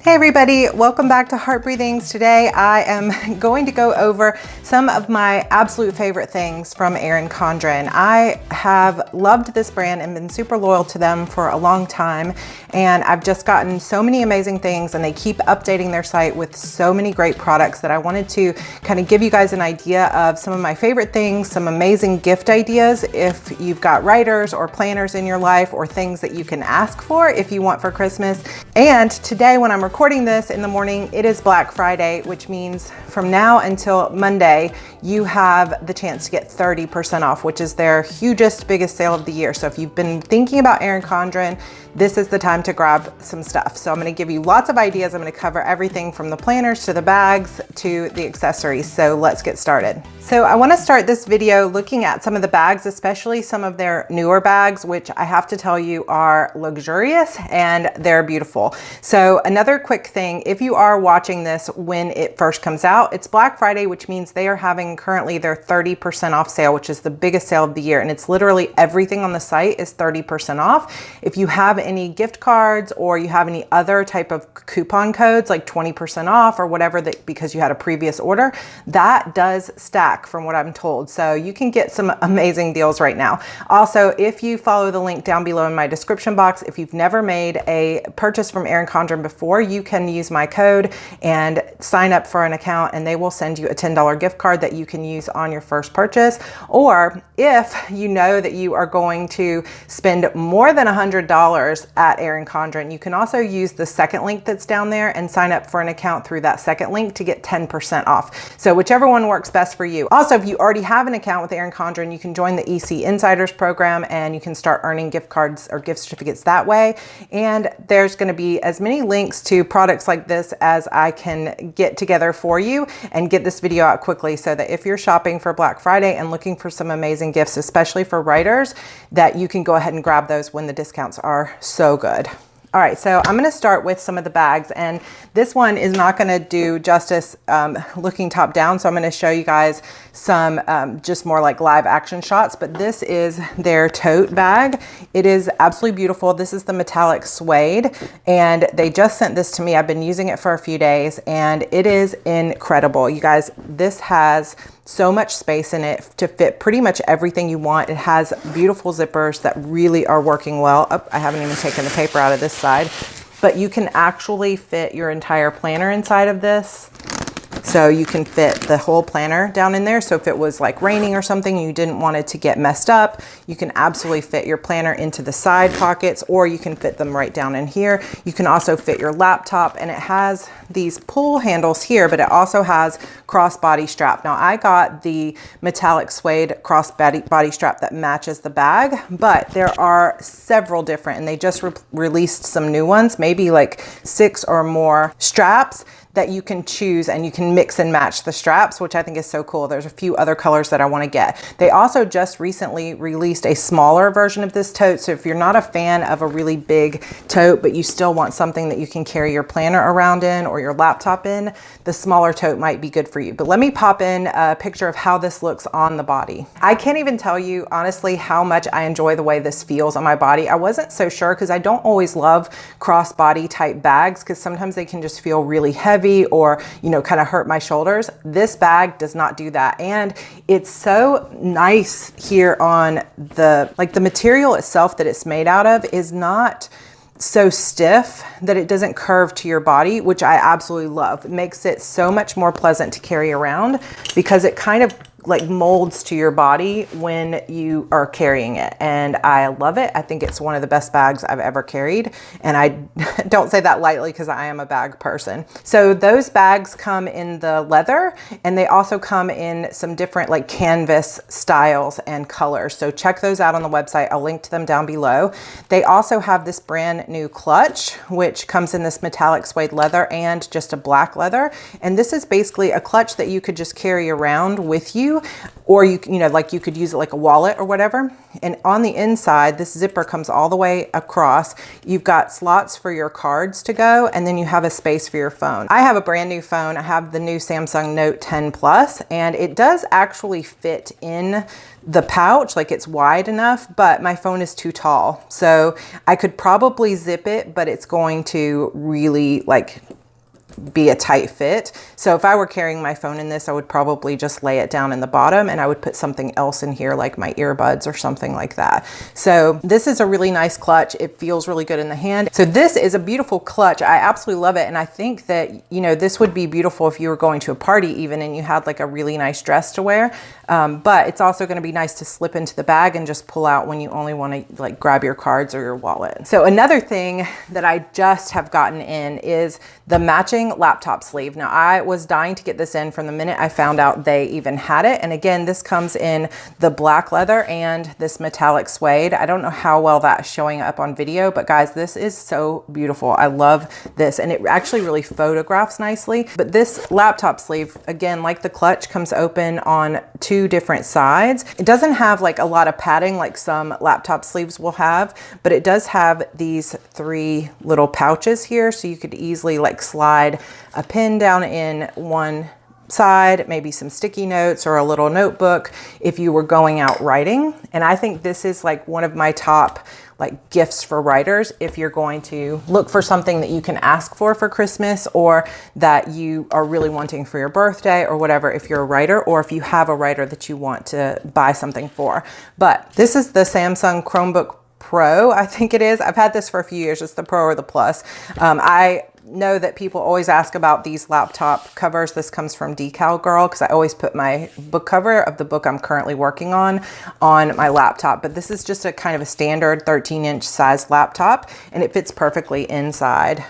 Hey everybody, welcome back to Heart Breathings. Today I am going to go over some of my absolute favorite things from Erin Condren. I have loved this brand and been super loyal to them for a long time, and I've just gotten so many amazing things, and they keep updating their site with so many great products that I wanted to kind of give you guys an idea of some of my favorite things, some amazing gift ideas if you've got writers or planners in your life, or things that you can ask for if you want for Christmas. And today when I'm recording this in the morning, it is Black Friday, which means from now until Monday, you have the chance to get 30% off, which is their hugest, biggest sale of the year. So if you've been thinking about Erin Condren, this is the time to grab some stuff. So I'm gonna give you lots of ideas. I'm gonna cover everything from the planners to the bags to the accessories. So let's get started. So I wanna start this video looking at some of the bags, especially some of their newer bags, which I have to tell you are luxurious and they're beautiful. So another quick thing, if you are watching this when it first comes out, it's Black Friday, which means they are having currently their 30% off sale, which is the biggest sale of the year. And it's literally everything on the site is 30% off. If you have any gift cards or you have any other type of coupon codes like 20% off or whatever, that because you had a previous order, that does stack from what I'm told. So you can get some amazing deals right now. Also, if you follow the link down below in my description box, if you've never made a purchase from Erin Condren before, you can use my code and sign up for an account, and they will send you a $10 gift card that you can use on your first purchase. Or if you know that you are going to spend more than $100 at Erin Condren, you can also use the second link that's down there and sign up for an account through that second link to get 10% off. So whichever one works best for you. Also, if you already have an account with Erin Condren, you can join the EC Insiders program and you can start earning gift cards or gift certificates that way. And there's going to be as many links to products like this as I can get together for you and get this video out quickly, so that if you're shopping for Black Friday and looking for some amazing gifts, especially for writers, that you can go ahead and grab those when the discounts are so good. All right, so I'm gonna start with some of the bags, and this one is not gonna do justice looking top down, so I'm gonna show you guys some just more like live action shots, but this is their tote bag. It is absolutely beautiful. This is the metallic suede, and they just sent this to me. I've been using it for a few days, and it is incredible. You guys, this has so much space in it to fit pretty much everything you want. It has beautiful zippers that really are working well. Oh, I haven't even taken the paper out of this side, but you can actually fit your entire planner inside of this. So you can fit the whole planner down in there. So if it was like raining or something, you didn't want it to get messed up, you can absolutely fit your planner into the side pockets, or you can fit them right down in here. You can also fit your laptop, and it has these pull handles here, but it also has crossbody strap. Now I got the metallic suede crossbody strap that matches the bag, but there are several different, and they just released some new ones, maybe like 6 or more straps that you can choose, and you can mix and match the straps, which I think is so cool. There's a few other colors that I want to get. They also just recently released a smaller version of this tote. So if you're not a fan of a really big tote, but you still want something that you can carry your planner around in or your laptop in, the smaller tote might be good for you. But let me pop in a picture of how this looks on the body. I can't even tell you honestly how much I enjoy the way this feels on my body. I wasn't so sure because I don't always love crossbody type bags, because sometimes they can just feel really heavy or, you know, kind of hurt my shoulders. This bag does not do that. And it's so nice here on the material itself that it's made out of is not so stiff that it doesn't curve to your body, which I absolutely love. It makes it so much more pleasant to carry around because it kind of like molds to your body when you are carrying it. And I love it. I think it's one of the best bags I've ever carried. And I don't say that lightly because I am a bag person. So those bags come in the leather, and they also come in some different like canvas styles and colors. So check those out on the website. I'll link to them down below. They also have this brand new clutch, which comes in this metallic suede leather and just a black leather. And this is basically a clutch that you could just carry around with you, or you know, like you could use it like a wallet or whatever. And on the inside, this zipper comes all the way across. You've got slots for your cards to go, and then you have a space for your phone. I have a brand new phone. I have the new Samsung Note 10 Plus, and it does actually fit in the pouch, like it's wide enough, but my phone is too tall. So I could probably zip it, but it's going to really like be a tight fit. So if I were carrying my phone in this, I would probably just lay it down in the bottom and I would put something else in here like my earbuds or something like that. So this is a really nice clutch. It feels really good in the hand. So this is a beautiful clutch. I absolutely love it. And I think that, you know, this would be beautiful if you were going to a party even and you had like a really nice dress to wear. But it's also going to be nice to slip into the bag and just pull out when you only want to like grab your cards or your wallet. So another thing that I just have gotten in is the matching laptop sleeve. Now I was dying to get this in from the minute I found out they even had it. And again, this comes in the black leather and this metallic suede. I don't know how well that's showing up on video, but guys, this is so beautiful. I love this. And it actually really photographs nicely. But this laptop sleeve, again, like the clutch, comes open on two different sides. It doesn't have like a lot of padding like some laptop sleeves will have, but it does have these three little pouches here. So you could easily like slide a pen down in one side, maybe some sticky notes or a little notebook if you were going out writing. And I think this is like one of my top like gifts for writers if you're going to look for something that you can ask for Christmas or that you are really wanting for your birthday or whatever, if you're a writer or if you have a writer that you want to buy something for. But this is the Samsung Chromebook Pro, I think it is. I've had this for a few years. It's the Pro or the Plus. I know that people always ask about these laptop covers. This comes from Decal Girl because I always put my book cover of the book I'm currently working on my laptop. But this is just a kind of a standard 13-inch size laptop, and it fits perfectly inside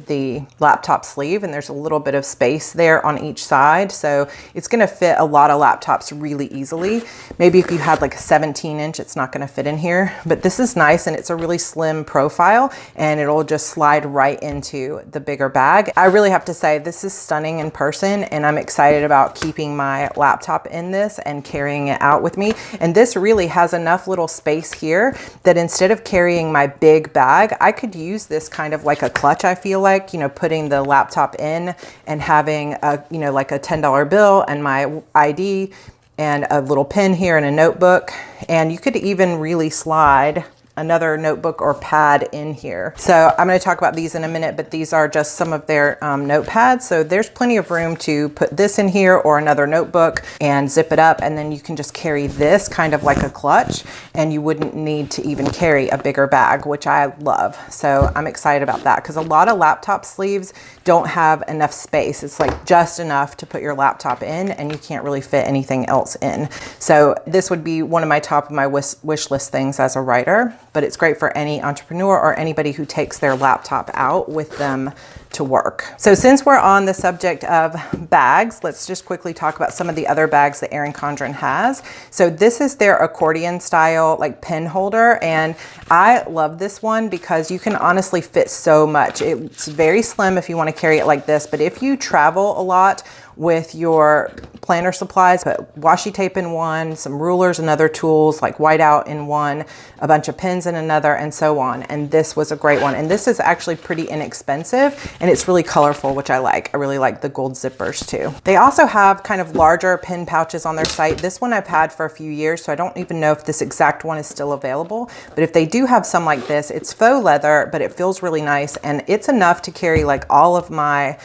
the laptop sleeve, and there's a little bit of space there on each side. So it's going to fit a lot of laptops really easily. Maybe if you had like a 17-inch, it's not going to fit in here, but this is nice and it's a really slim profile and it'll just slide right into the bigger bag. I really have to say this is stunning in person, and I'm excited about keeping my laptop in this and carrying it out with me. And this really has enough little space here that instead of carrying my big bag, I could use this kind of like a clutch. I feel like, you know, putting the laptop in and having a, you know, like a $10 bill and my ID and a little pen here and a notebook. And you could even really slide another notebook or pad in here. So I'm going to talk about these in a minute, but these are just some of their notepads. So there's plenty of room to put this in here or another notebook and zip it up. And then you can just carry this kind of like a clutch, and you wouldn't need to even carry a bigger bag, which I love. So I'm excited about that because a lot of laptop sleeves don't have enough space. It's like just enough to put your laptop in and you can't really fit anything else in. So this would be one of my top of my wish list things as a writer, but it's great for any entrepreneur or anybody who takes their laptop out with them to work. So since we're on the subject of bags, let's just quickly talk about some of the other bags that Erin Condren has. So this is their accordion style like pen holder, and I love this one because you can honestly fit so much. It's very slim if you want to carry it like this, but if you travel a lot with your planner supplies, put washi tape in one, some rulers and other tools like whiteout in one, a bunch of pens in another, and so on. And this was a great one. And this is actually pretty inexpensive and it's really colorful, which I like. I really like the gold zippers too. They also have kind of larger pen pouches on their site. This one I've had for a few years, so I don't even know if this exact one is still available. But if they do have some like this, it's faux leather, but it feels really nice. And it's enough to carry like all of my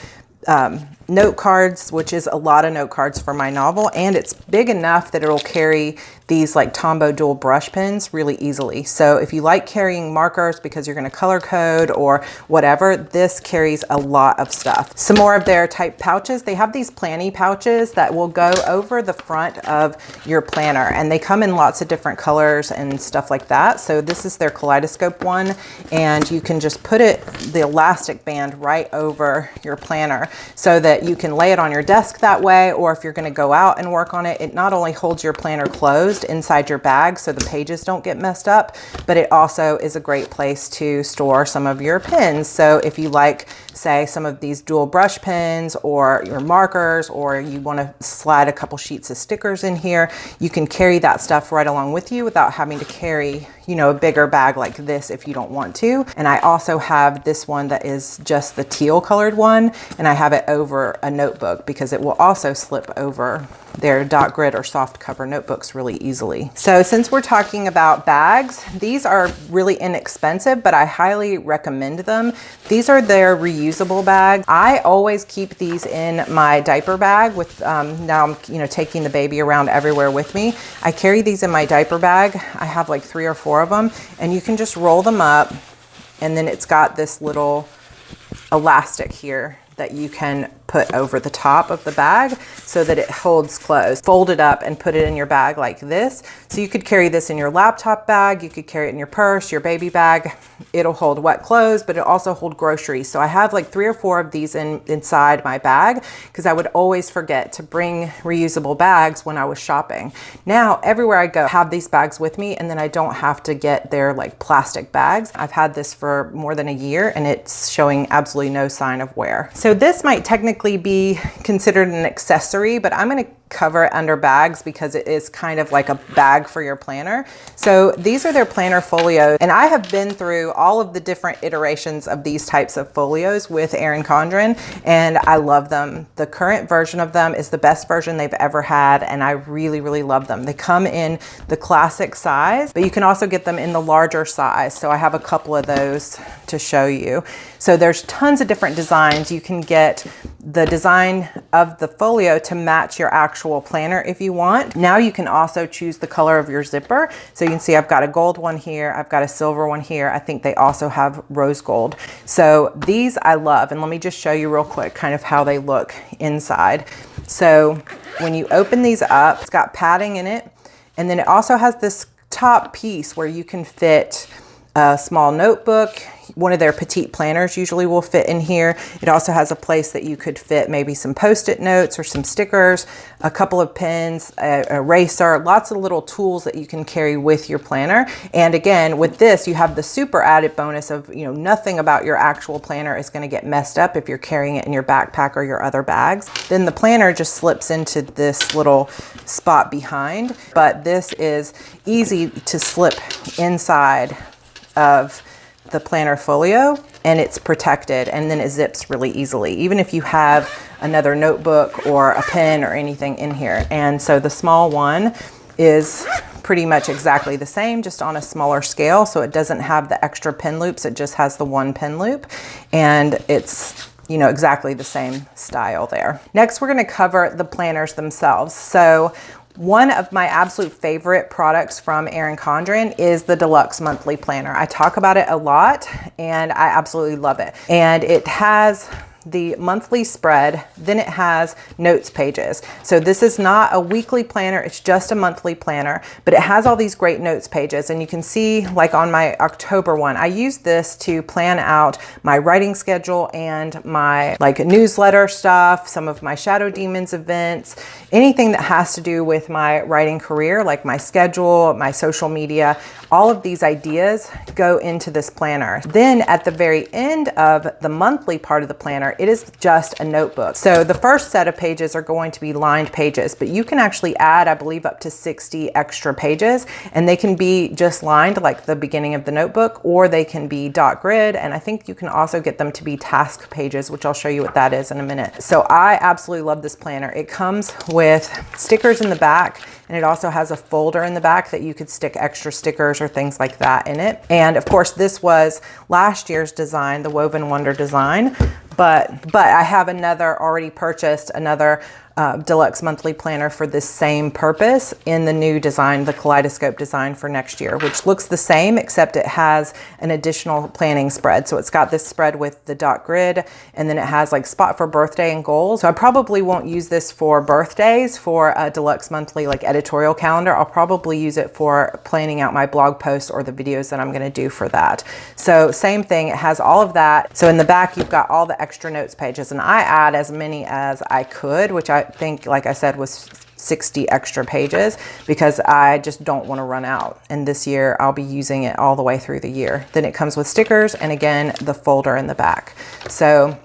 note cards, which is a lot of note cards for my novel, and it's big enough that it'll carry these like Tombow dual brush pens really easily. So if you like carrying markers because you're going to color code or whatever, this carries a lot of stuff. Some more of their type pouches. They have these planny pouches that will go over the front of your planner, and they come in lots of different colors and stuff like that. So this is their kaleidoscope one, and you can just put it, the elastic band, right over your planner so that you can lay it on your desk that way, or if you're going to go out and work on it, it not only holds your planner closed inside your bag so the pages don't get messed up, but it also is a great place to store some of your pens. So if you like, say, some of these dual brush pens or your markers, or you want to slide a couple sheets of stickers in here, you can carry that stuff right along with you without having to carry you know, a bigger bag like this if you don't want to. And I also have this one that is just the teal colored one, and I have it over a notebook because it will also slip over their dot grid or soft cover notebooks really easily. So since we're talking about bags, these are really inexpensive, but I highly recommend them. These are their reusable bags. I always keep these in my diaper bag with, now I'm, you know, taking the baby around everywhere with me. I carry these in my diaper bag. I have like 3 or 4 of them, and you can just roll them up, and then it's got this little elastic here that you can put over the top of the bag so that it holds closed. Fold it up and put it in your bag like this. So you could carry this in your laptop bag, you could carry it in your purse, your baby bag. It'll hold wet clothes, but it'll also hold groceries. So I have like 3 or 4 of these inside my bag because I would always forget to bring reusable bags when I was shopping. Now, everywhere I go, I have these bags with me, and then I don't have to get their like plastic bags. I've had this for more than a year, and it's showing absolutely no sign of wear. So this might technically be considered an accessory, but I'm going to cover it under bags because it is kind of like a bag for your planner. So these are their planner folios, and I have been through all of the different iterations of these types of folios with Erin Condren, and I love them. The current version of them is the best version they've ever had, and I really, really love them. They come in the classic size, but you can also get them in the larger size. So I have a couple of those to show you. So there's tons of different designs. You can get the design of the folio to match your actual planner if you want. Now you can also choose the color of your zipper. So you can see I've got a gold one here, I've got a silver one here. I think they also have rose gold. So these I love, and let me just show you real quick kind of how they look inside. So when you open these up, it's got padding in it, and then it also has this top piece where you can fit a small notebook. One of their Petit Planners usually will fit in here. It also has a place that you could fit maybe some Post-it notes or some stickers, a couple of pens, an eraser, lots of little tools that you can carry with your planner. And again, with this, you have the super added bonus of, you know, nothing about your actual planner is going to get messed up if you're carrying it in your backpack or your other bags. Then the planner just slips into this little spot behind, but this is easy to slip inside of the planner folio, and it's protected, and then it zips really easily, even if you have another notebook or a pen or anything in here. And so the small one is pretty much exactly the same, just on a smaller scale. So it doesn't have the extra pen loops, it just has the one pen loop, and it's, you know, exactly the same style there. Next, we're going to cover the planners themselves. So one of my absolute favorite products from Erin Condren is the Deluxe Monthly Planner. I talk about it a lot, and I absolutely love it. And it has the monthly spread, then it has notes pages. So this is not a weekly planner, it's just a monthly planner, but it has all these great notes pages. And you can see, like on my October one, I use this to plan out my writing schedule and my like newsletter stuff, some of my Shadow Demons events, anything that has to do with my writing career, like my schedule, my social media. All of these ideas go into this planner. Then at the very end of the monthly part of the planner, it is just a notebook. So the first set of pages are going to be lined pages, but you can actually add, I believe, up to 60 extra pages, and they can be just lined like the beginning of the notebook, or they can be dot grid. And I think you can also get them to be task pages, which I'll show you what that is in a minute. So I absolutely love this planner. It comes with stickers in the back, and it also has a folder in the back that you could stick extra stickers or things like that in it. And of course, this was last year's design, the Woven Wonder design, but I have already purchased another Deluxe Monthly Planner for this same purpose in the new design, the Kaleidoscope design for next year, which looks the same, except it has an additional planning spread. So it's got this spread with the dot grid, and then it has like spot for birthday and goals. So I probably won't use this for birthdays for a Deluxe Monthly like editorial calendar. I'll probably use it for planning out my blog posts or the videos that I'm going to do for that. So same thing, it has all of that. So in the back, you've got all the extra notes pages, and I add as many as I could, which I think, like I said, was 60 extra pages, because I just don't want to run out. And this year I'll be using it all the way through the year. Then it comes with stickers, and again, the folder in the back. So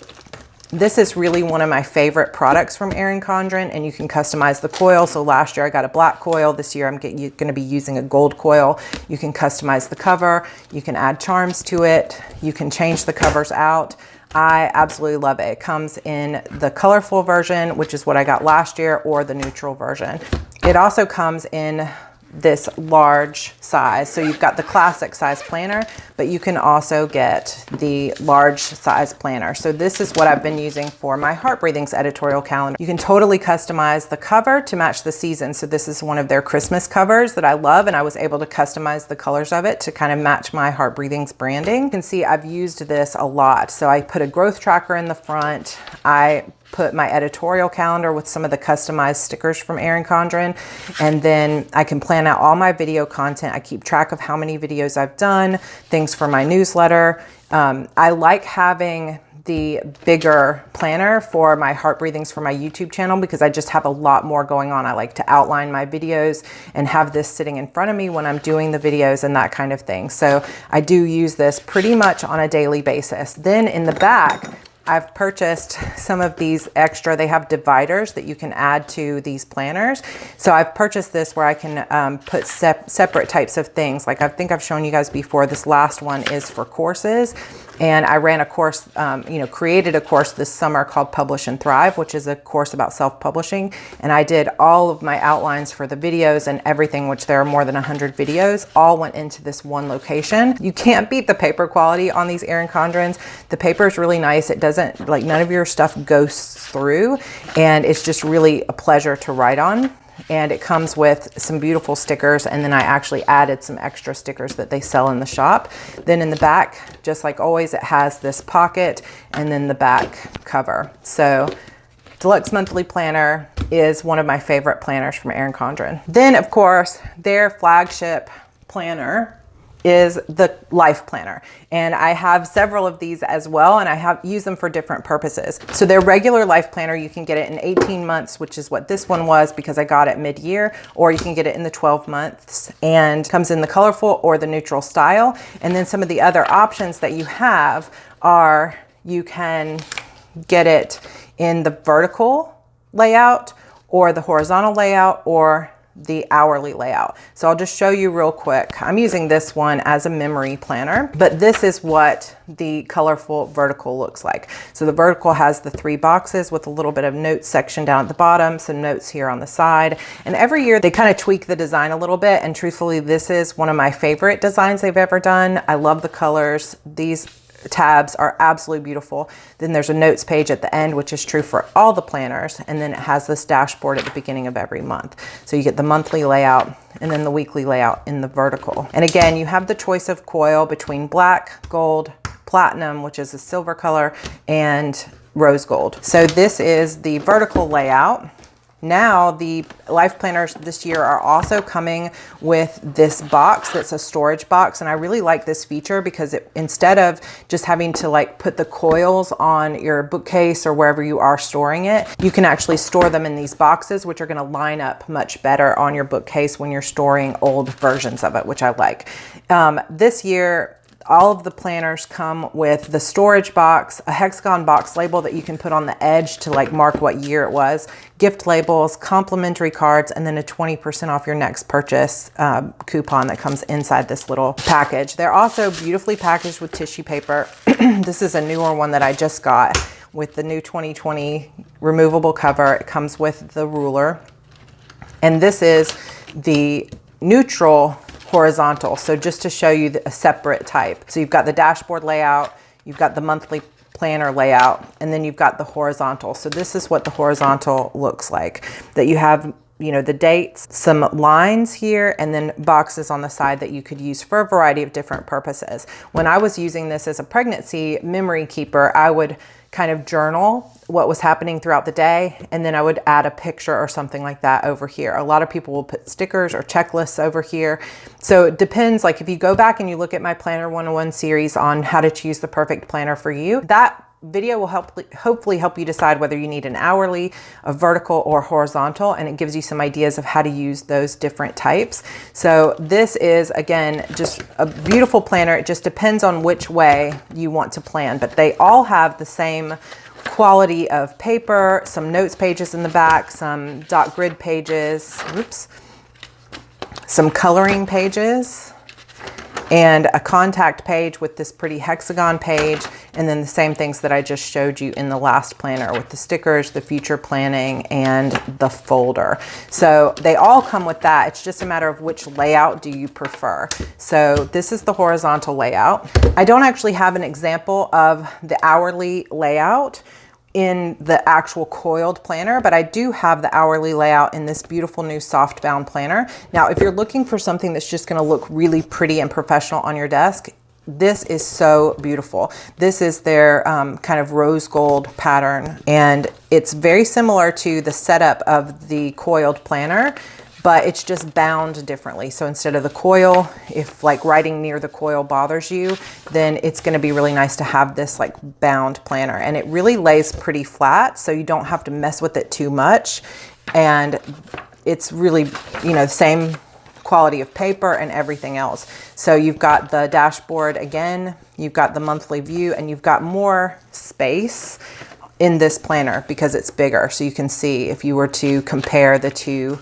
This is really one of my favorite products from Erin Condren, and you can customize the coil. So last year I got a black coil. This year I'm going to be using a gold coil. You can customize the cover. You can add charms to it. You can change the covers out. I absolutely love it. It comes in the colorful version, which is what I got last year, or the neutral version. It also comes in this large size. So you've got the classic size planner, but you can also get the large size planner. So this is what I've been using for my Heart Breathings editorial calendar. You can totally customize the cover to match the season. So this is one of their Christmas covers that I love, and I was able to customize the colors of it to kind of match my Heart Breathings branding. You can see I've used this a lot. So I put a growth tracker in the front. I put my editorial calendar with some of the customized stickers from Erin Condren, and then I can plan out all my video content. I keep track of how many videos I've done, things for my newsletter. I like having the bigger planner for my Heart Breathings for my YouTube channel because I just have a lot more going on. I like to outline my videos and have this sitting in front of me when I'm doing the videos and that kind of thing. So I do use this pretty much on a daily basis. Then in the back, I've purchased some of these extra, they have dividers that you can add to these planners. So I've purchased this where I can put separate types of things. Like I think I've shown you guys before, this last one is for courses. And I ran a course, created a course this summer called Publish and Thrive, which is a course about self-publishing. And I did all of my outlines for the videos and everything, which there are more than 100 videos, all went into this one location. You can't beat the paper quality on these Erin Condrens. The paper is really nice. It doesn't, like, none of your stuff goes through, and it's just really a pleasure to write on. And it comes with some beautiful stickers, and then I actually added some extra stickers that they sell in the shop. Then in the back, just like always, it has this pocket and then the back cover. So Deluxe Monthly Planner is one of my favorite planners from Erin Condren. Then of course, their flagship planner is the Life Planner. And I have several of these as well, and I have used them for different purposes. So their regular Life Planner, you can get it in 18 months, which is what this one was because I got it mid-year, or you can get it in the 12 months and comes in the colorful or the neutral style. And then some of the other options that you have are you can get it in the vertical layout or the horizontal layout or the hourly layout. So I'll just show you real quick. I'm using this one as a memory planner, but this is what the colorful vertical looks like. So the vertical has the 3 boxes with a little bit of notes section down at the bottom, some notes here on the side. And every year they kind of tweak the design a little bit. And truthfully, this is one of my favorite designs they've ever done. I love the colors. These tabs are absolutely beautiful. Then there's a notes page at the end, which is true for all the planners. And then it has this dashboard at the beginning of every month. So you get the monthly layout and then the weekly layout in the vertical. And again, you have the choice of coil between black, gold, platinum, which is a silver color, and rose gold. So this is the vertical layout. Now the Life Planners this year are also coming with this box that's a storage box, and I really like this feature because instead of just having to like put the coils on your bookcase or wherever you are storing it, you can actually store them in these boxes, which are going to line up much better on your bookcase when you're storing old versions of it, which I like. This year, all of the planners come with the storage box, a hexagon box label that you can put on the edge to like mark what year it was, gift labels, complimentary cards, and then a 20% off your next purchase coupon that comes inside this little package. They're also beautifully packaged with tissue paper. This is a newer one that I just got with the new 2020 removable cover. It comes with the ruler. And this is the neutral horizontal. So just to show you a separate type. So you've got the dashboard layout, you've got the monthly planner layout, and then you've got the horizontal. So this is what the horizontal looks like. That you have, you know, the dates, some lines here, and then boxes on the side that you could use for a variety of different purposes. When I was using this as a pregnancy memory keeper, I would kind of journal what was happening throughout the day, and then I would add a picture or something like that over here. A lot of people will put stickers or checklists over here. So it depends, like if you go back and you look at my Planner 101 series on how to choose the perfect planner for you, that video will hopefully help you decide whether you need an hourly, a vertical, or horizontal, and it gives you some ideas of how to use those different types. So this is, again, just a beautiful planner. It just depends on which way you want to plan, but they all have the same quality of paper, some notes pages in the back, some dot grid pages, oops, some coloring pages, and a contact page with this pretty hexagon page, and then the same things that I just showed you in the last planner with the stickers, the future planning, and the folder. So they all come with that. It's just a matter of which layout do you prefer. So this is the horizontal layout. I don't actually have an example of the hourly layout in the actual coiled planner, but I do have the hourly layout in this beautiful new soft bound planner. Now, if you're looking for something that's just going to look really pretty and professional on your desk, this is so beautiful. This is their kind of rose gold pattern, and it's very similar to the setup of the coiled planner, but it's just bound differently. So instead of the coil, if like writing near the coil bothers you, then it's going to be really nice to have this like bound planner, and it really lays pretty flat, so you don't have to mess with it too much. And it's really, you know, the same quality of paper and everything else. So you've got the dashboard again, you've got the monthly view, and you've got more space in this planner because it's bigger. So you can see if you were to compare the two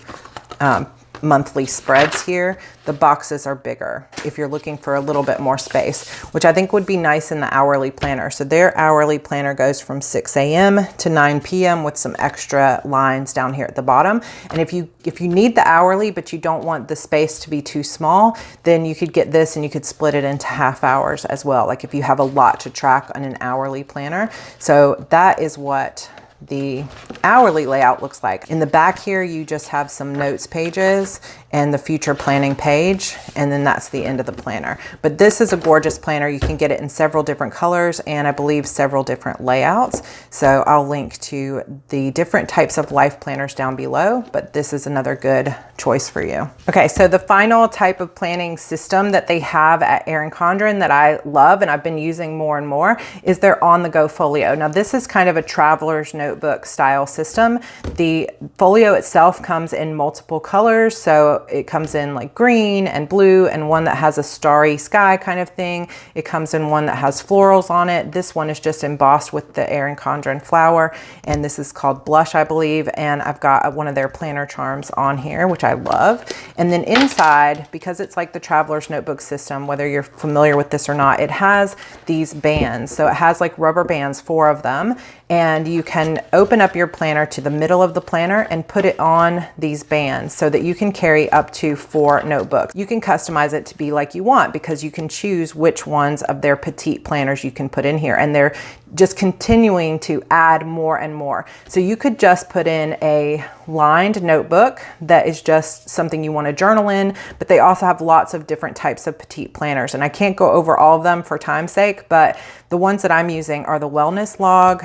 monthly spreads here, the boxes are bigger if you're looking for a little bit more space, which I think would be nice in the hourly planner. So their hourly planner goes from 6 a.m. to 9 p.m. with some extra lines down here at the bottom. And if you need the hourly, but you don't want the space to be too small, then you could get this and you could split it into half hours as well. Like if you have a lot to track on an hourly planner. So that is what the hourly layout looks like. In the back here, you just have some notes pages and the future planning page, and then that's the end of the planner. But this is a gorgeous planner. You can get it in several different colors and I believe several different layouts. So I'll link to the different types of life planners down below, but this is another good choice for you. Okay, so the final type of planning system that they have at Erin Condren that I love and I've been using more and more is their OnTheGo Folio. Now this is kind of a traveler's notebook style system. The folio itself comes in multiple colors, so it comes in like green and blue and one that has a starry sky kind of thing. It comes in one that has florals on it. This one is just embossed with the Erin Condren flower, and this is called Blush, I believe, and I've got one of their planner charms on here, which I love. And then inside, because it's like the traveler's notebook system, whether you're familiar with this or not, it has these bands. So it has like rubber bands, 4 of them, and you can open up your planner to the middle of the planner and put it on these bands so that you can carry up to 4 notebooks. You can customize it to be like you want because you can choose which ones of their Petit Planners you can put in here, and they're just continuing to add more and more. So you could just put in a lined notebook that is just something you want to journal in, but they also have lots of different types of Petit Planners, and I can't go over all of them for time's sake, but the ones that I'm using are the Wellness Log.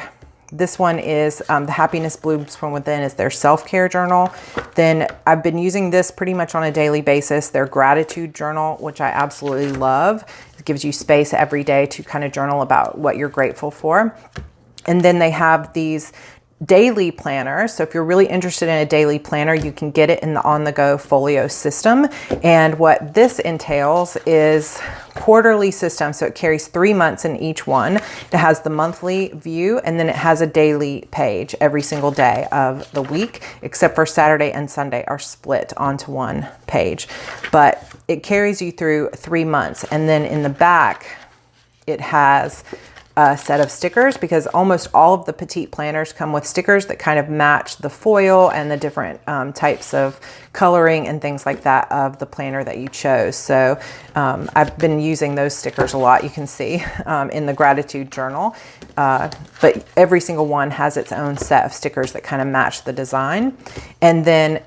This one is the Happiness Blooms From Within is their self-care journal. Then I've been using this pretty much on a daily basis, their Gratitude Journal, which I absolutely love. It gives you space every day to kind of journal about what you're grateful for. And then they have these daily planner. So if you're really interested in a daily planner, you can get it in the OnTheGo Folio system. And what this entails is quarterly system. So it carries 3 months in each one. It has the monthly view, and then it has a daily page every single day of the week, except for Saturday and Sunday are split onto one page. But it carries you through 3 months. And then in the back, it has a set of stickers, because almost all of the Petit Planners come with stickers that kind of match the foil and the different types of coloring and things like that of the planner that you chose. So I've been using those stickers a lot, you can see in the Gratitude Journal, but every single one has its own set of stickers that kind of match the design. And then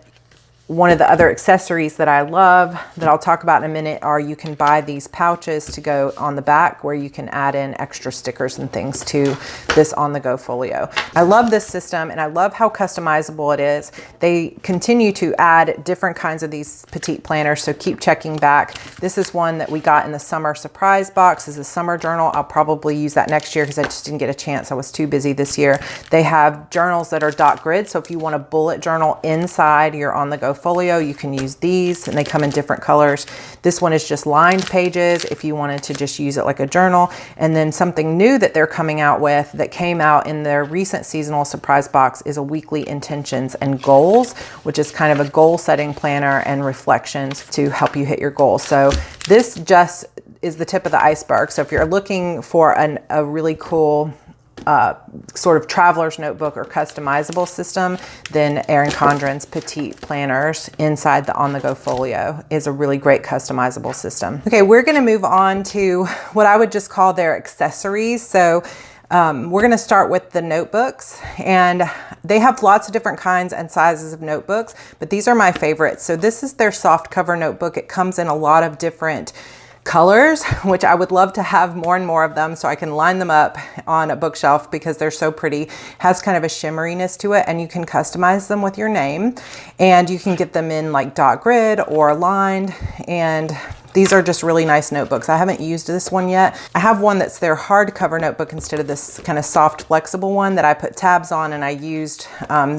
one of the other accessories that I love that I'll talk about in a minute are you can buy these pouches to go on the back where you can add in extra stickers and things to this OnTheGo Folio. I love this system and I love how customizable it is. They continue to add different kinds of these Petit Planners, so keep checking back. This is one that we got in the summer surprise box as a summer journal. I'll probably use that next year because I just didn't get a chance. I was too busy this year. They have journals that are dot grid, so if you want a bullet journal inside your OnTheGo OnTheGo Folio, you can use these, and they come in different colors. This one is just lined pages if you wanted to just use it like a journal. And then something new that they're coming out with that came out in their recent seasonal surprise box is a weekly intentions and goals, which is kind of a goal setting planner and reflections to help you hit your goals. So this just is the tip of the iceberg. So if you're looking for a really cool sort of traveler's notebook or customizable system, then Erin Condren's Petit Planners inside the OnTheGo Folio is a really great customizable system. Okay, we're going to move on to what I would just call their accessories. So we're going to start with the notebooks, and they have lots of different kinds and sizes of notebooks, but these are my favorites. So this is their soft cover notebook. It comes in a lot of different colors, which I would love to have more and more of them so I can line them up on a bookshelf because they're so pretty. Has kind of a shimmeriness to it, and you can customize them with your name, and you can get them in like dot grid or lined, and these are just really nice notebooks. I haven't used this one yet. I have one that's their hardcover notebook instead of this kind of soft, flexible one that I put tabs on and I used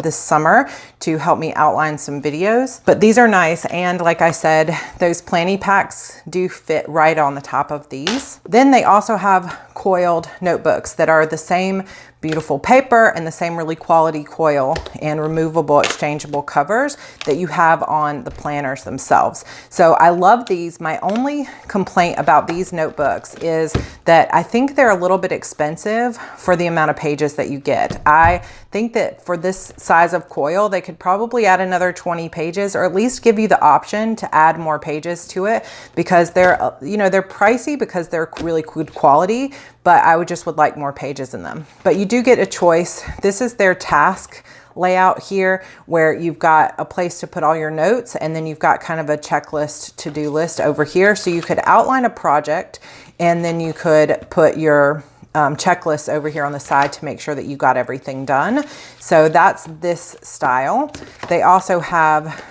this summer to help me outline some videos. But these are nice, and like I said, those planny packs do fit right on the top of these. Then they also have coiled notebooks that are the same beautiful paper and the same really quality coil and removable exchangeable covers that you have on the planners themselves. So I love these. My only complaint about these notebooks is that I think they're a little bit expensive for the amount of pages that you get. I think that for this size of coil, they could probably add another 20 pages, or at least give you the option to add more pages to it, because they're, you know, they're pricey because they're really good quality, but I would like more pages in them. But you do get a choice. This is their task layout here, where you've got a place to put all your notes, and then you've got kind of a checklist to-do list over here. So you could outline a project, and then you could put your checklist over here on the side to make sure that you got everything done. So that's this style. They also have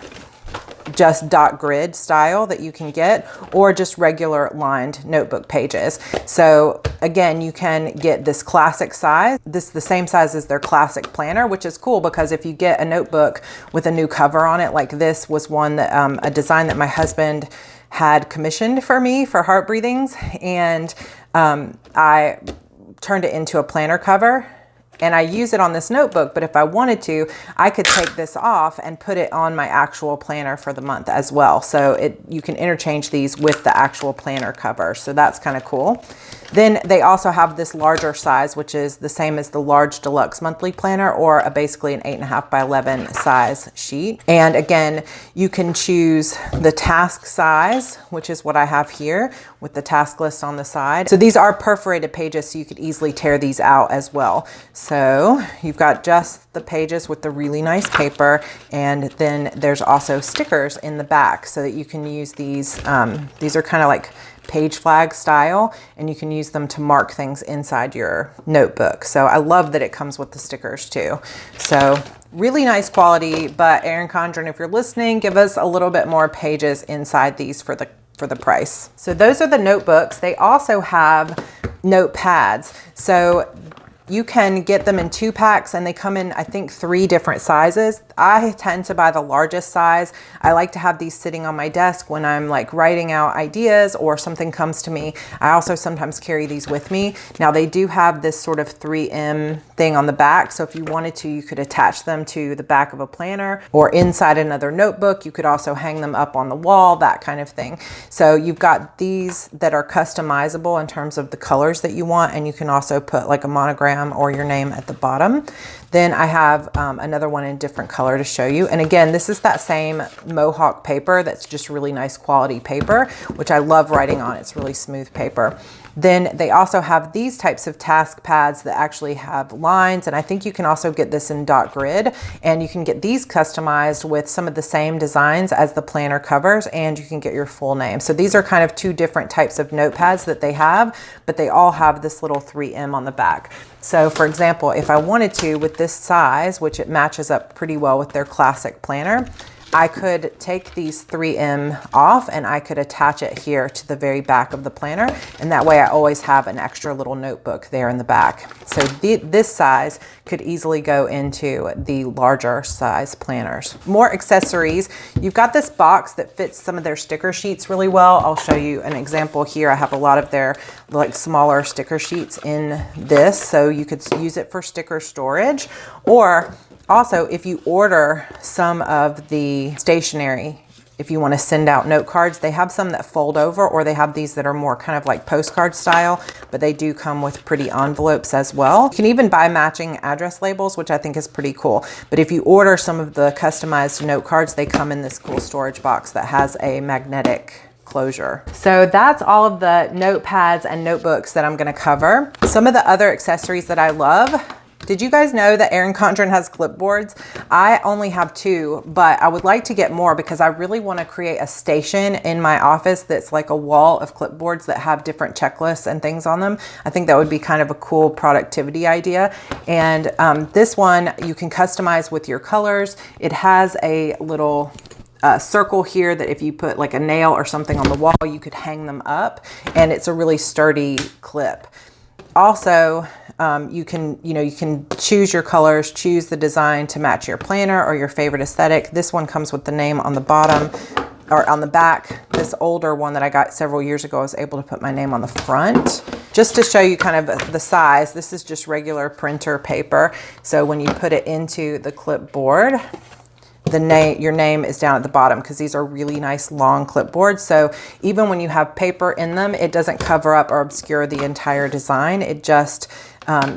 just dot grid style that you can get, or just regular lined notebook pages. So again, you can get this classic size. This is the same size as their classic planner, which is cool because if you get a notebook with a new cover on it, like this was one that a design that my husband had commissioned for me for Heart Breathings, and I turned it into a planner cover, and I use it on this notebook, but if I wanted to, I could take this off and put it on my actual planner for the month as well. So you can interchange these with the actual planner cover. So that's kind of cool. Then they also have this larger size, which is the same as the large deluxe monthly planner, or basically an 8.5 by 11 size sheet. And again, you can choose the task size, which is what I have here with the task list on the side. So these are perforated pages, so you could easily tear these out as well. So you've got just the pages with the really nice paper, and then there's also stickers in the back so that you can use these. These are kind of like page flag style, and you can use them to mark things inside your notebook. So I love that it comes with the stickers too. So really nice quality, but Erin Condren, if you're listening, give us a little bit more pages inside these for the price. So those are the notebooks. They also have notepads. So you can get them in 2 packs, and they come in, I think, 3 different sizes. I tend to buy the largest size. I like to have these sitting on my desk when I'm like writing out ideas or something comes to me. I also sometimes carry these with me. Now they do have this sort of 3M thing on the back. So if you wanted to, you could attach them to the back of a planner or inside another notebook. You could also hang them up on the wall, that kind of thing. So you've got these that are customizable in terms of the colors that you want, and you can also put like a monogram or your name at the bottom. Then I have another one in different color to show you. And again, this is that same Mohawk paper that's just really nice quality paper, which I love writing on. It's really smooth paper. Then they also have these types of task pads that actually have lines, and I think you can also get this in dot grid, and you can get these customized with some of the same designs as the planner covers, and you can get your full name. So these are kind of 2 different types of notepads that they have, but they all have this little 3M on the back. So for example, if I wanted to, with this size, which it matches up pretty well with their classic planner, I could take these 3M off and I could attach it here to the very back of the planner. And that way I always have an extra little notebook there in the back. So this size could easily go into the larger size planners. More accessories. You've got this box that fits some of their sticker sheets really well. I'll show you an example here. I have a lot of their like smaller sticker sheets in this, so you could use it for sticker storage, or also if you order some of the stationery, if you want to send out note cards, they have some that fold over, or they have these that are more kind of like postcard style, but they do come with pretty envelopes as well. You can even buy matching address labels, which I think is pretty cool. But if you order some of the customized note cards, they come in this cool storage box that has a magnetic closure. So that's all of the notepads and notebooks that I'm going to cover. Some of the other accessories that I love. Did you guys know that Erin Condren has clipboards? I only have 2, but I would like to get more because I really want to create a station in my office that's like a wall of clipboards that have different checklists and things on them. I think that would be kind of a cool productivity idea. And this one you can customize with your colors. It has a little circle here that if you put like a nail or something on the wall, you could hang them up, and it's a really sturdy clip. Also, you can choose your colors, choose the design to match your planner or your favorite aesthetic. This one comes with the name on the bottom or on the back. This older one that I got several years ago, I was able to put my name on the front. Just to show you kind of the size, this is just regular printer paper. So when you put it into the clipboard, your name is down at the bottom, because these are really nice long clipboards. So even when you have paper in them, it doesn't cover up or obscure the entire design. It just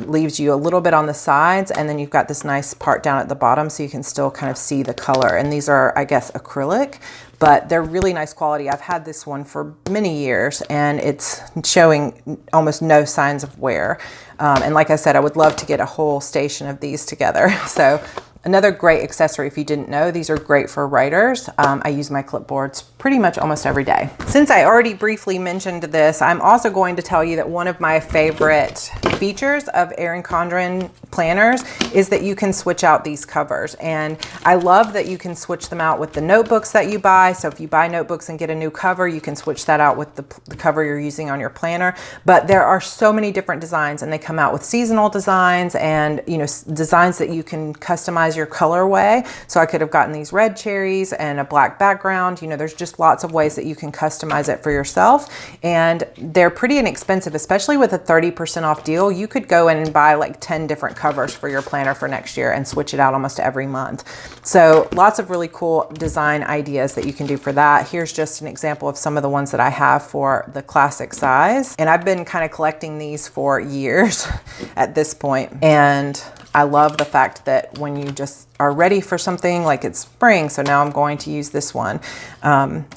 leaves you a little bit on the sides, and then you've got this nice part down at the bottom so you can still kind of see the color. And these are, I guess, acrylic, but they're really nice quality. I've had this one for many years, and it's showing almost no signs of wear. And like I said, I would love to get a whole station of these together. So another great accessory, if you didn't know, these are great for writers. I use my clipboards pretty much almost every day. Since I already briefly mentioned this, I'm also going to tell you that one of my favorite features of Erin Condren planners is that you can switch out these covers. And I love that you can switch them out with the notebooks that you buy. So if you buy notebooks and get a new cover, you can switch that out with the cover you're using on your planner. But there are so many different designs, and they come out with seasonal designs and designs that you can customize your colorway. So I could have gotten these red cherries and a black background. There's just lots of ways that you can customize it for yourself, and they're pretty inexpensive, especially with a 30% off deal. You could go in and buy like 10 different covers for your planner for next year and switch it out almost every month. So lots of really cool design ideas that you can do for that. Here's just an example of some of the ones that I have for the classic size, and I've been kind of collecting these for years at this point. And I love the fact that when you just are ready for something, like it's spring, so now I'm going to use this one.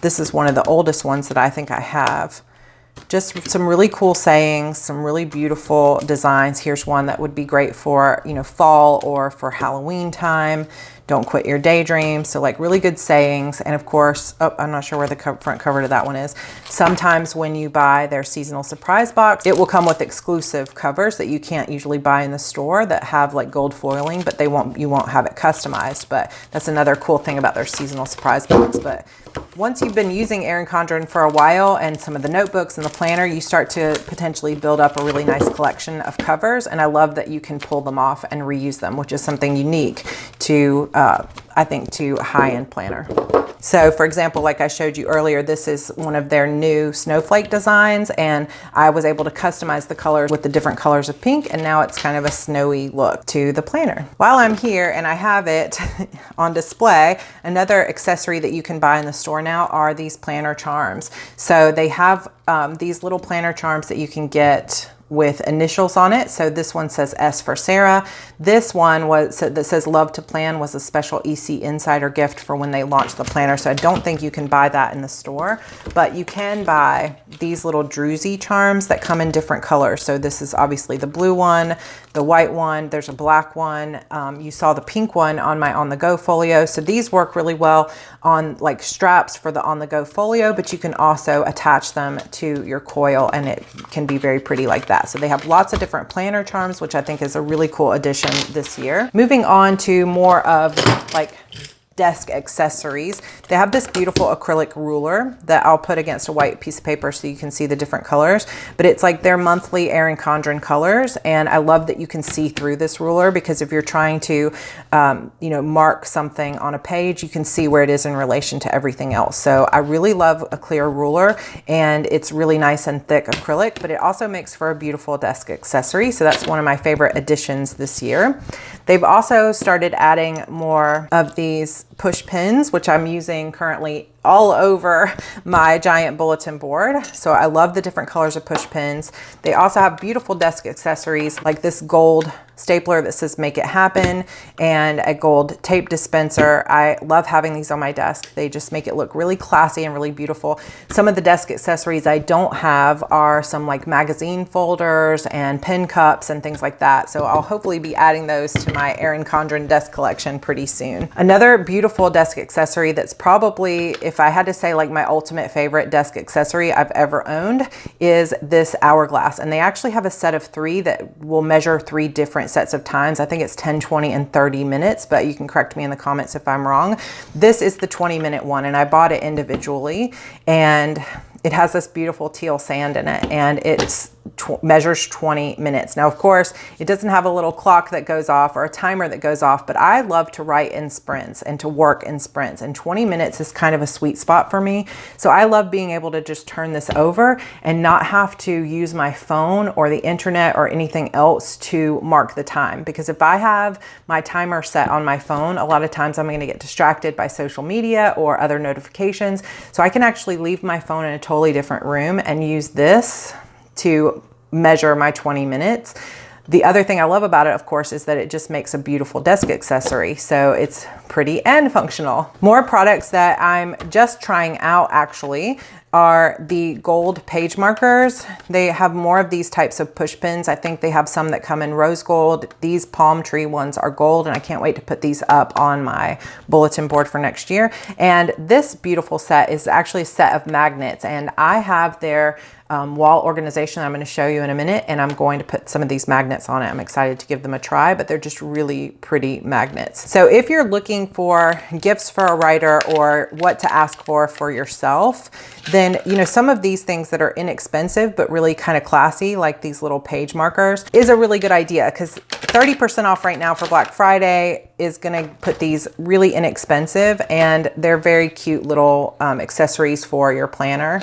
This is one of the oldest ones that I think I have. Just some really cool sayings, some really beautiful designs. Here's one that would be great for, fall or for Halloween time. Don't quit your daydream. So like really good sayings. And of course, I'm not sure where the front cover to that one is. Sometimes when you buy their seasonal surprise box, it will come with exclusive covers that you can't usually buy in the store that have like gold foiling, but you won't have it customized. But that's another cool thing about their seasonal surprise box. But once you've been using Erin Condren for a while and some of the notebooks and the planner, you start to potentially build up a really nice collection of covers. And I love that you can pull them off and reuse them, which is something unique to, I think, to a high-end planner. So for example, like I showed you earlier, this is one of their new snowflake designs, and I was able to customize the colors with the different colors of pink, and now it's kind of a snowy look to the planner. While I'm here and I have it on display, another accessory that you can buy in the store now are these planner charms. So they have these little planner charms that you can get with initials on it. So this one says S for Sarah. This one that says Love to Plan was a special EC Insider gift for when they launched the planner. So I don't think you can buy that in the store, but you can buy these little druzy charms that come in different colors. So this is obviously the blue one, the white one, there's a black one. You saw the pink one on my OnTheGo Folio. So these work really well on like straps for the OnTheGo Folio, but you can also attach them to your coil, and it can be very pretty like that. So they have lots of different planner charms, which I think is a really cool addition this year. Moving on to more of like desk accessories. They have this beautiful acrylic ruler that I'll put against a white piece of paper so you can see the different colors, but it's like their monthly Erin Condren colors. And I love that you can see through this ruler, because if you're trying to, you know, mark something on a page, you can see where it is in relation to everything else. So I really love a clear ruler, and it's really nice and thick acrylic, but it also makes for a beautiful desk accessory. So that's one of my favorite additions this year. They've also started adding more of these push pins, which I'm using currently all over my giant bulletin board. So I love the different colors of push pins. They also have beautiful desk accessories like this gold stapler that says "Make It Happen" and a gold tape dispenser. I love having these on my desk. They just make it look really classy and really beautiful. Some of the desk accessories I don't have are some like magazine folders and pen cups and things like that. So I'll hopefully be adding those to my Erin Condren desk collection pretty soon. Another beautiful desk accessory that's probably, if I had to say like my ultimate favorite desk accessory I've ever owned, is this hourglass. And they actually have a set of 3 that will measure 3 different sets of times. I think it's 10, 20, and 30 minutes, but you can correct me in the comments if I'm wrong. This is the 20-minute one, and I bought it individually, and it has this beautiful teal sand in it, and it's measures 20 minutes. Now, of course, it doesn't have a little clock that goes off or a timer that goes off, but I love to write in sprints and to work in sprints, and 20 minutes is kind of a sweet spot for me. So I love being able to just turn this over and not have to use my phone or the internet or anything else to mark the time. Because if I have my timer set on my phone, a lot of times I'm going to get distracted by social media or other notifications. So I can actually leave my phone in a totally different room and use this to measure my 20 minutes. The other thing I love about it, of course, is that it just makes a beautiful desk accessory. So it's pretty and functional. More products that I'm just trying out actually are the gold page markers. They have more of these types of push pins. I think they have some that come in rose gold. These palm tree ones are gold, and I can't wait to put these up on my bulletin board for next year. And this beautiful set is actually a set of magnets, and I have their wall organization I'm going to show you in a minute, and I'm going to put some of these magnets on it. I'm excited to give them a try, but they're just really pretty magnets. So if you're looking for gifts for a writer or what to ask for yourself, then, you know, some of these things that are inexpensive but really kind of classy, like these little page markers, is a really good idea, because 30% off right now for Black Friday is going to put these really inexpensive, and they're very cute little accessories for your planner.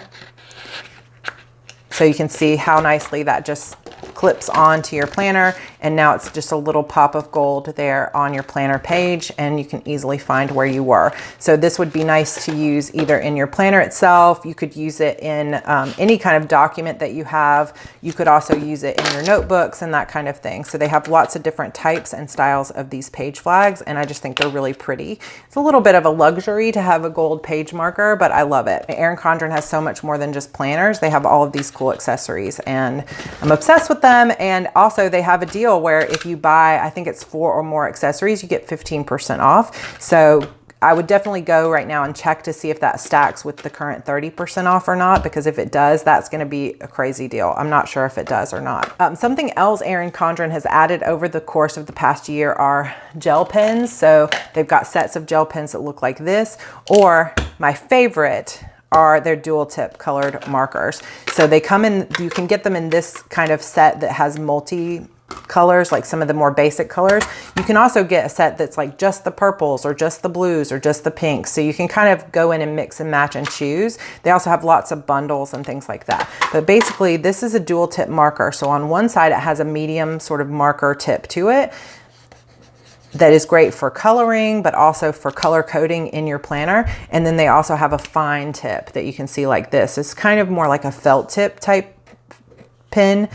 So you can see how nicely that just clips onto your planner, and now it's just a little pop of gold there on your planner page, and you can easily find where you were. So this would be nice to use either in your planner itself. You could use it in any kind of document that you have. You could also use it in your notebooks and that kind of thing. So they have lots of different types and styles of these page flags, and I just think they're really pretty. It's a little bit of a luxury to have a gold page marker, but I love it. Erin Condren has so much more than just planners. They have all of these cool accessories, and I'm obsessed with them. And also they have a deal where if you buy, I think it's 4 or more accessories, you get 15% off. So I would definitely go right now and check to see if that stacks with the current 30% off or not, because if it does, that's going to be a crazy deal. I'm not sure if it does or not. Something else Erin Condren has added over the course of the past year are gel pens. So they've got sets of gel pens that look like this, or my favorite are their dual tip colored markers. So they come in, you can get them in this kind of set that has multi colors, like some of the more basic colors. You can also get a set that's like just the purples or just the blues or just the pinks. So you can kind of go in and mix and match and choose. They also have lots of bundles and things like that. But basically this is a dual tip marker. So on one side it has a medium sort of marker tip to it that is great for coloring, but also for color coding in your planner. And then they also have a fine tip that you can see like this. It's kind of more like a felt tip type pin,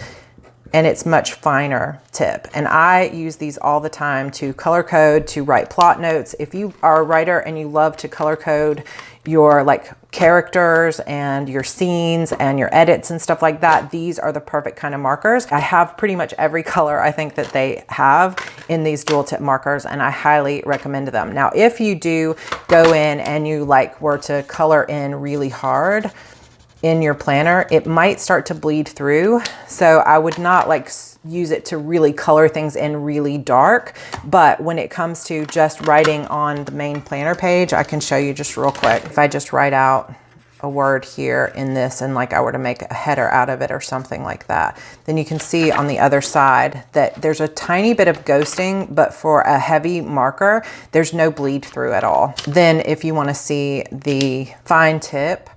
and it's much finer tip. And I use these all the time to color code, to write plot notes. If you are a writer and you love to color code your like characters and your scenes and your edits and stuff like that, these are the perfect kind of markers. I have pretty much every color I think that they have in these dual tip markers, and I highly recommend them. Now, if you do go in and you like were to color in really hard in your planner, it might start to bleed through. So I would not like use it to really color things in really dark. But when it comes to just writing on the main planner page, I can show you just real quick. If I just write out a word here in this and like I were to make a header out of it or something like that, then you can see on the other side that there's a tiny bit of ghosting, but for a heavy marker, there's no bleed through at all. Then if you want to see the fine tip,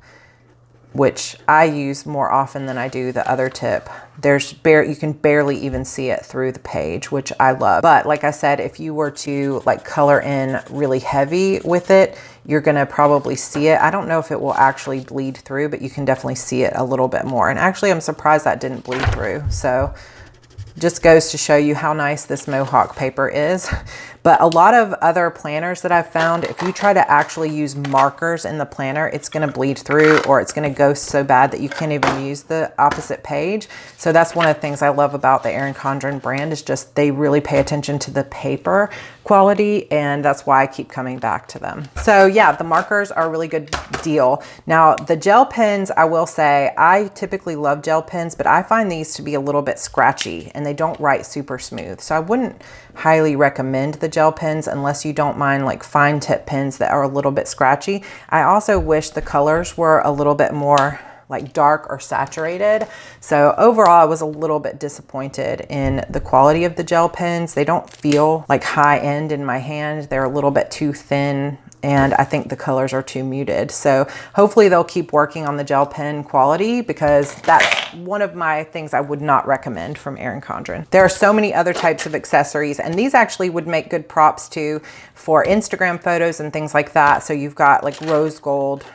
which I use more often than I do the other tip, you can barely even see it through the page, which I love. But like I said, if you were to like color in really heavy with it, you're gonna probably see it. I don't know if it will actually bleed through, but you can definitely see it a little bit more. And actually I'm surprised that didn't bleed through. So just goes to show you how nice this Mohawk paper is. But a lot of other planners that I've found, if you try to actually use markers in the planner, it's gonna bleed through or it's gonna ghost so bad that you can't even use the opposite page. So that's one of the things I love about the Erin Condren brand, is just they really pay attention to the paper quality, and that's why I keep coming back to them. So yeah, the markers are a really good deal. Now the gel pens, I will say, I typically love gel pens, but I find these to be a little bit scratchy and they don't write super smooth. So I wouldn't highly recommend the gel pens unless you don't mind like fine tip pens that are a little bit scratchy. I also wish the colors were a little bit more like dark or saturated. So overall, I was a little bit disappointed in the quality of the gel pens. They don't feel like high end in my hand. They're a little bit too thin, and I think the colors are too muted. So hopefully they'll keep working on the gel pen quality, because that's one of my things I would not recommend from Erin Condren. There are so many other types of accessories, and these actually would make good props too for Instagram photos and things like that. So you've got like rose gold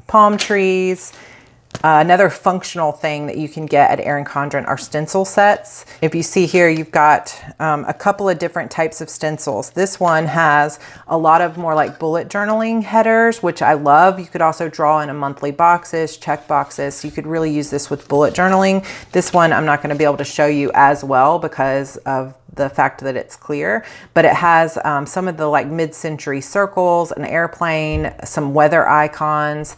palm trees. Another functional thing that you can get at Erin Condren are stencil sets. If you see here, you've got a couple of different types of stencils. This one has a lot of more like bullet journaling headers, which I love. You could also draw in a monthly boxes, check boxes. So you could really use this with bullet journaling. This one I'm not going to be able to show you as well because of the fact that it's clear, but it has some of the like mid-century circles, an airplane, some weather icons,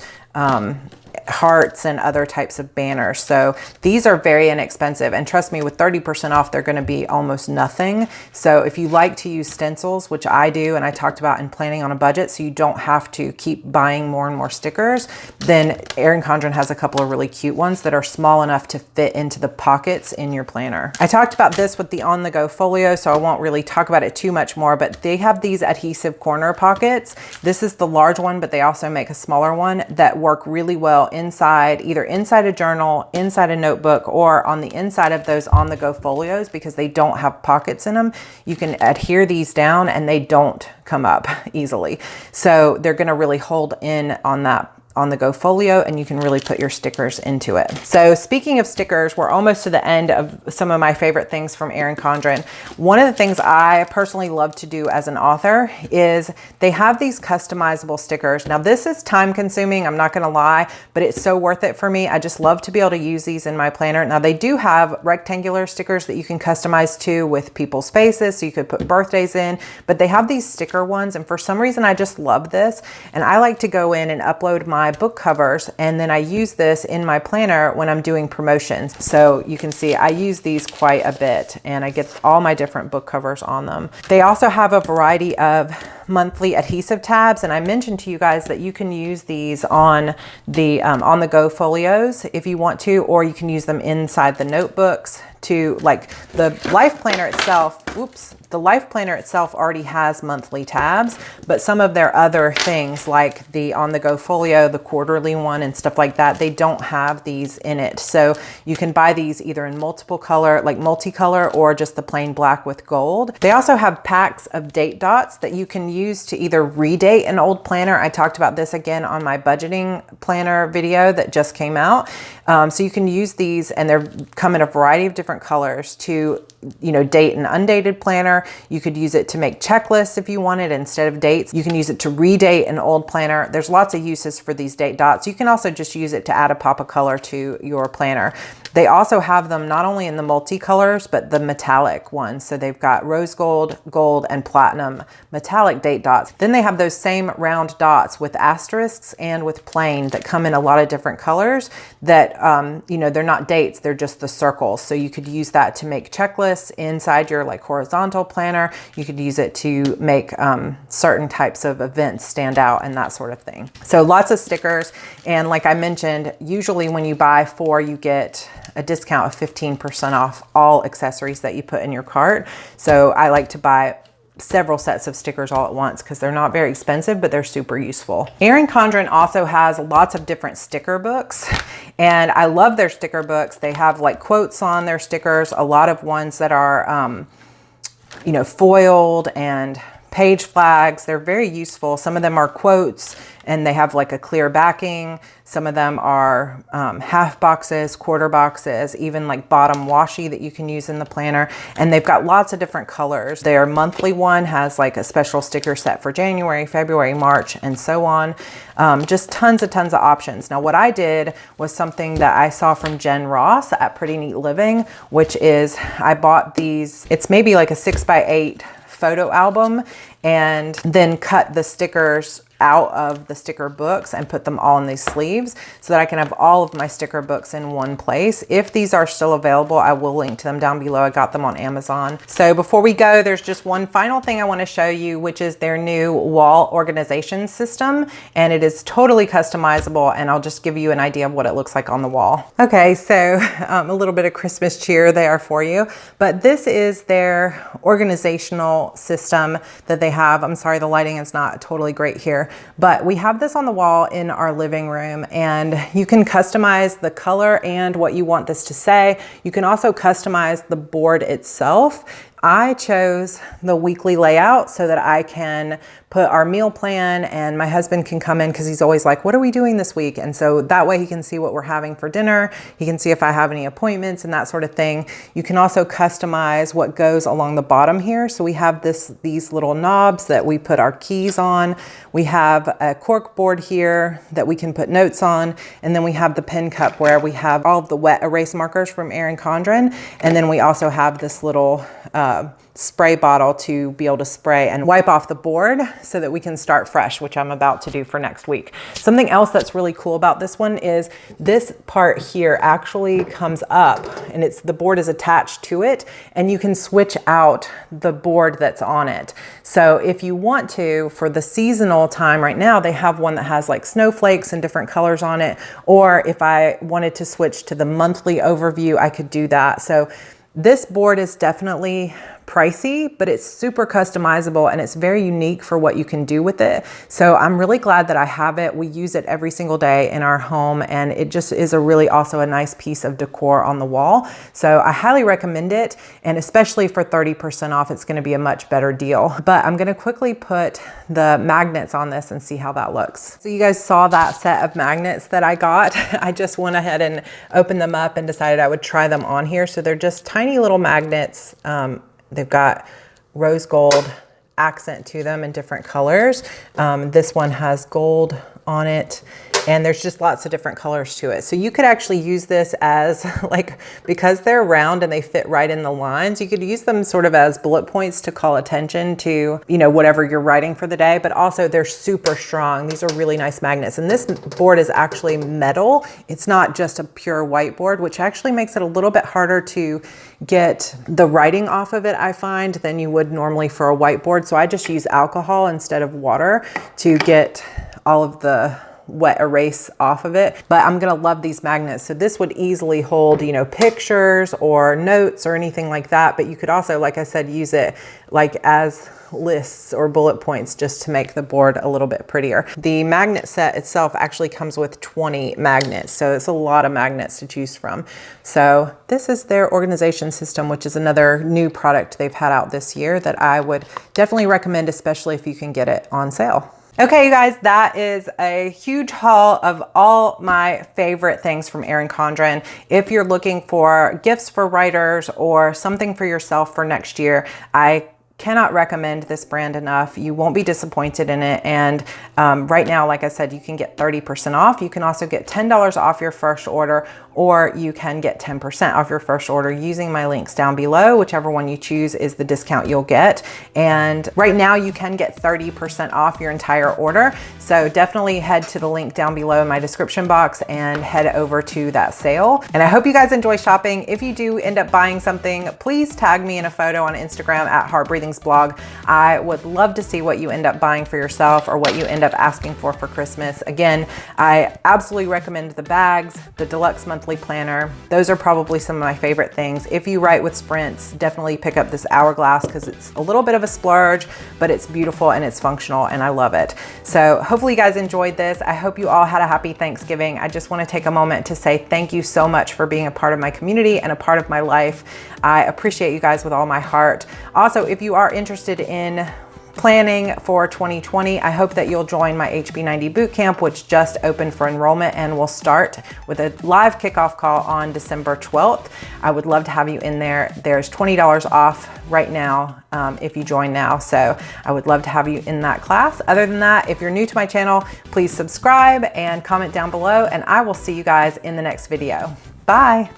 hearts, and other types of banners. So these are very inexpensive, and trust me, with 30% off, they're going to be almost nothing. So if you like to use stencils, which I do, and I talked about in planning on a budget, so you don't have to keep buying more and more stickers, then Erin Condren has a couple of really cute ones that are small enough to fit into the pockets in your planner. I talked about this with the OnTheGo Folio, so I won't really talk about it too much more, but they have these adhesive corner pockets. This is the large one, but they also make a smaller one that work really well inside, either inside a journal, inside a notebook, or on the inside of those OnTheGo Folios, because they don't have pockets in them. You can adhere these down and they don't come up easily. So they're going to really hold in on that OnTheGo Folio, and you can really put your stickers into it. So speaking of stickers, we're almost to the end of some of my favorite things from Erin Condren. One of the things I personally love to do as an author is they have these customizable stickers. Now this is time consuming, I'm not gonna lie, but it's so worth it for me. I just love to be able to use these in my planner. Now they do have rectangular stickers that you can customize too with people's faces, so you could put birthdays in, but they have these sticker ones, and for some reason I just love this, and I like to go in and upload my book covers, and then I use this in my planner when I'm doing promotions. So you can see I use these quite a bit, and I get all my different book covers on them. They also have a variety of monthly adhesive tabs, and I mentioned to you guys that you can use these on the OnTheGo Folios if you want to, or you can use them inside the notebooks to, like the Life Planner itself, the Life Planner itself already has monthly tabs, but some of their other things like the OnTheGo Folio, the quarterly one and stuff like that, they don't have these in it. So you can buy these either in multiple color, like multicolor, or just the plain black with gold. They also have packs of date dots that you can use to either redate an old planner. I talked about this again on my budgeting planner video that just came out. So you can use these, and they come in a variety of different colors to, you know, date an undated planner. You could use it to make checklists if you wanted instead of dates. You can use it to redate an old planner. There's lots of uses for these date dots. You can also just use it to add a pop of color to your planner. They also have them not only in the multicolors, but the metallic ones. So they've got rose gold, gold, and platinum metallic date dots. Then they have those same round dots with asterisks and with plain that come in a lot of different colors that, you know, they're not dates, they're just the circles. So you could use that to make checklists inside your like horizontal planner. You could use it to make certain types of events stand out and that sort of thing. So lots of stickers. And like I mentioned, usually when you buy 4, you get a discount of 15% off all accessories that you put in your cart. So I like to buy several sets of stickers all at once because they're not very expensive, but they're super useful. Erin Condren also has lots of different sticker books, and I love their sticker books. They have like quotes on their stickers, a lot of ones that are, you know, foiled and page flags. They're very useful. Some of them are quotes and they have like a clear backing. Some of them are half boxes, quarter boxes, even like bottom washi that you can use in the planner. And they've got lots of different colors. Their monthly one has like a special sticker set for January, February, March, and so on. Just tons of options. Now what I did was something that I saw from Jen Ross at Pretty Neat Living, which is I bought these, it's maybe like a 6x8 photo album, and then cut the stickers out of the sticker books and put them all in these sleeves so that I can have all of my sticker books in one place. If these are still available, I will link to them down below. I got them on Amazon. So before we go, there's just one final thing I want to show you, which is their new wall organization system. And it is totally customizable, and I'll just give you an idea of what it looks like on the wall. Okay, so a little bit of Christmas cheer there for you. But this is their organizational system that they have. I'm sorry, the lighting is not totally great here. But we have this on the wall in our living room, and you can customize the color and what you want this to say. You can also customize the board itself. I chose the weekly layout so that I can put our meal plan, and my husband can come in because he's always like, what are we doing this week? And so that way he can see what we're having for dinner. He can see if I have any appointments and that sort of thing. You can also customize what goes along the bottom here. So we have these little knobs that we put our keys on. We have a cork board here that we can put notes on. And then we have the pen cup where we have all of the wet erase markers from Erin Condren. And then we also have this little spray bottle to be able to spray and wipe off the board so that we can start fresh, which I'm about to do for next week. Something else that's really cool about this one is this part here actually comes up, and the board is attached to it, and you can switch out the board that's on it. So if you want to, for the seasonal time right now, they have one that has like snowflakes and different colors on it. Or if I wanted to switch to the monthly overview, I could do that. So this board is definitely pricey, but it's super customizable and it's very unique for what you can do with it. So I'm really glad that I have it. We use it every single day in our home, and it just is also a nice piece of decor on the wall. So I highly recommend it, and especially for 30% off, it's going to be a much better deal. But I'm going to quickly put the magnets on this and see how that looks. So you guys saw that set of magnets that I got. I just went ahead and opened them up and decided I would try them on here. So they're just tiny little magnets. They've got rose gold accent to them in different colors. This one has gold on it, and there's just lots of different colors to it. So you could actually use this as like, because they're round and they fit right in the lines, you could use them sort of as bullet points to call attention to, you know, whatever you're writing for the day, but also they're super strong. These are really nice magnets. And this board is actually metal. It's not just a pure whiteboard, which actually makes it a little bit harder to get the writing off of it, I find, than you would normally for a whiteboard. So I just use alcohol instead of water to get all of the wet erase off of it. But I'm gonna love these magnets. So this would easily hold, you know, pictures or notes or anything like that. But you could also, like I said, use it like as lists or bullet points just to make the board a little bit prettier. The magnet set itself actually comes with 20 magnets, so it's a lot of magnets to choose from. So this is their organization system, which is another new product they've had out this year that I would definitely recommend, especially if you can get it on sale. Okay, you guys, that is a huge haul of all my favorite things from Erin Condren. If you're looking for gifts for writers or something for yourself for next year, I cannot recommend this brand enough. You won't be disappointed in it. And right now, like I said, you can get 30% off. You can also get $10 off your first order, or you can get 10% off your first order using my links down below. Whichever one you choose is the discount you'll get. And right now you can get 30% off your entire order. So definitely head to the link down below in my description box and head over to that sale. And I hope you guys enjoy shopping. If you do end up buying something, please tag me in a photo on Instagram at HeartBreathingsBlog. I would love to see what you end up buying for yourself or what you end up asking for Christmas. Again, I absolutely recommend the bags, the deluxe monthly planner. Those are probably some of my favorite things. If you write with sprints, definitely pick up this hourglass because it's a little bit of a splurge, but it's beautiful and it's functional and I love it. So hopefully you guys enjoyed this. I hope you all had a happy Thanksgiving. I just want to take a moment to say thank you so much for being a part of my community and a part of my life. I appreciate you guys with all my heart. Also, if you are interested in planning for 2020, I hope that you'll join my HB90 Bootcamp, which just opened for enrollment and will start with a live kickoff call on December 12th. I would love to have you in there. There's $20 off right now if you join now. So I would love to have you in that class. Other than that, if you're new to my channel, please subscribe and comment down below, and I will see you guys in the next video. Bye.